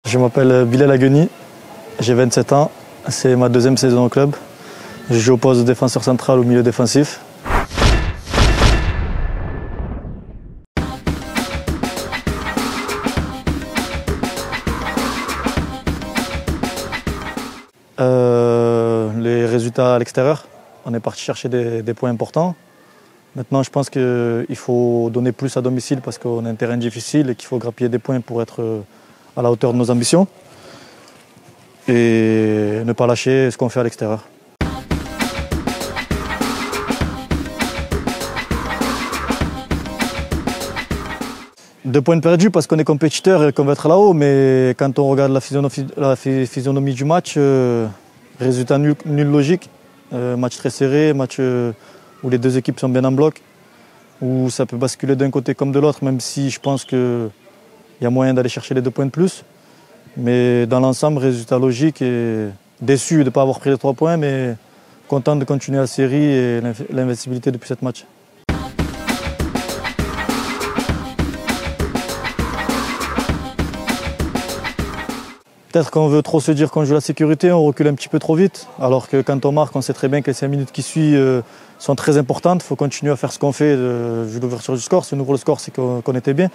Je m'appelle Bilal Agueni, j'ai 27 ans, c'est ma deuxième saison au club. Je joue au poste de défenseur central au milieu défensif. Les résultats à l'extérieur, on est parti chercher des points importants. Maintenant, je pense qu'il faut donner plus à domicile parce qu'on a un terrain difficile et qu'il faut grappiller des points pour être à la hauteur de nos ambitions et ne pas lâcher ce qu'on fait à l'extérieur. Deux points perdus parce qu'on est compétiteur et qu'on veut être là-haut, mais quand on regarde la physionomie du match, résultat nul logique, match très serré, match où les deux équipes sont bien en bloc, où ça peut basculer d'un côté comme de l'autre, même si je pense qu'il y a moyen d'aller chercher les 2 points de plus. Mais dans l'ensemble, résultat logique et déçu de ne pas avoir pris les 3 points, mais content de continuer la série et l'invincibilité depuis 7 matchs. Peut-être qu'on veut trop se dire qu'on joue la sécurité, on recule un petit peu trop vite. Alors que quand on marque, on sait très bien que les 5 minutes qui suivent sont très importantes. Il faut continuer à faire ce qu'on fait, vu l'ouverture du score. Si on ouvre le score, c'est qu'on était bien.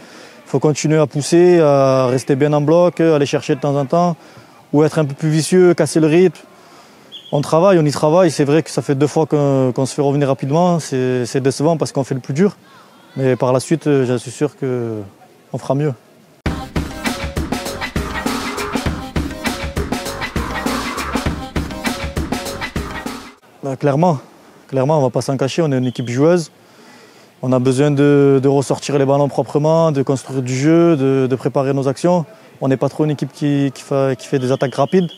Il faut continuer à pousser, à rester bien en bloc, aller chercher de temps en temps, ou être un peu plus vicieux, casser le rythme. On travaille, on y travaille. C'est vrai que ça fait 2 fois qu'on se fait revenir rapidement. C'est décevant parce qu'on fait le plus dur. Mais par la suite, j'en suis sûr qu'on fera mieux. Clairement, on ne va pas s'en cacher, on est une équipe joueuse. On a besoin de ressortir les ballons proprement, de construire du jeu, de préparer nos actions. On n'est pas trop une équipe qui fait des attaques rapides.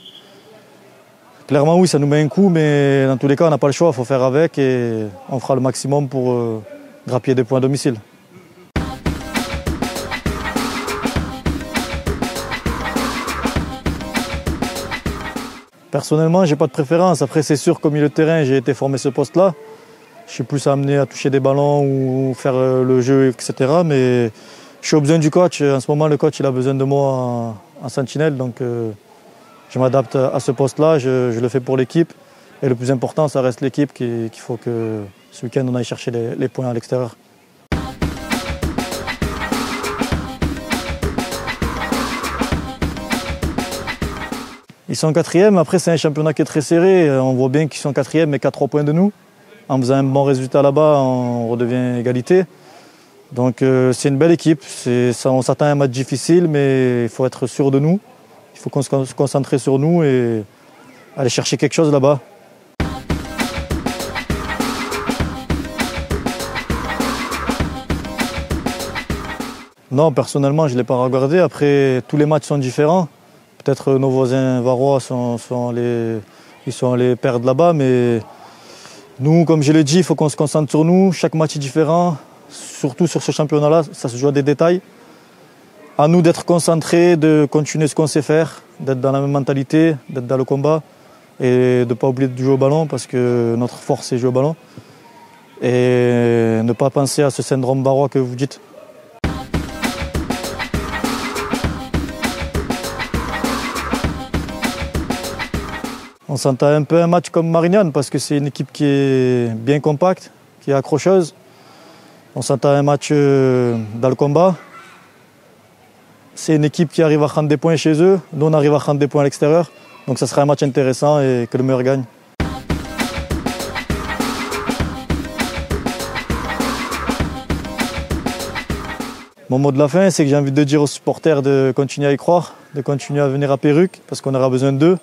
Clairement oui, ça nous met un coup, mais dans tous les cas, on n'a pas le choix, il faut faire avec et on fera le maximum pour grappiller des points à domicile. Personnellement, je n'ai pas de préférence. Après, c'est sûr qu'au milieu de terrain, j'ai été formé ce poste-là. Je suis plus amené à toucher des ballons ou faire le jeu, etc. Mais je suis au besoin du coach. En ce moment, le coach il a besoin de moi en sentinelle. Donc, je m'adapte à ce poste-là. Je le fais pour l'équipe. Et le plus important, ça reste l'équipe qu'il faut que ce week-end, on aille chercher les points à l'extérieur. Ils sont 4e, après c'est un championnat qui est très serré. On voit bien qu'ils sont 4e mais qu'à 3 points de nous. En faisant un bon résultat là-bas, on redevient égalité. Donc c'est une belle équipe. On s'attend à un match difficile, mais il faut être sûr de nous. Il faut se concentrer sur nous et aller chercher quelque chose là-bas. Non, personnellement, je ne l'ai pas regardé. Après, tous les matchs sont différents. Peut-être nos voisins varois sont les perdre là-bas, mais nous, comme je l'ai dit, il faut qu'on se concentre sur nous. Chaque match est différent, surtout sur ce championnat-là, ça se joue à des détails. À nous d'être concentrés, de continuer ce qu'on sait faire, d'être dans la même mentalité, d'être dans le combat et de ne pas oublier de jouer au ballon parce que notre force, c'est jouer au ballon. Et ne pas penser à ce syndrome barois que vous dites. On s'entend un peu un match comme Marignane parce que c'est une équipe qui est bien compacte, qui est accrocheuse. On s'entend un match dans le combat. C'est une équipe qui arrive à prendre des points chez eux. Nous, on arrive à prendre des points à l'extérieur. Donc ça sera un match intéressant et que le meilleur gagne. Mon mot de la fin, c'est que j'ai envie de dire aux supporters de continuer à y croire, de continuer à venir à Perruque parce qu'on aura besoin d'eux.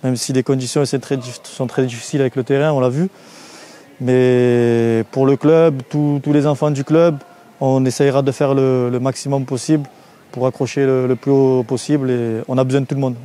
Même si les conditions sont très difficiles avec le terrain, on l'a vu. Mais pour le club, tous les enfants du club, on essaiera de faire le maximum possible pour accrocher le plus haut possible. Et on a besoin de tout le monde.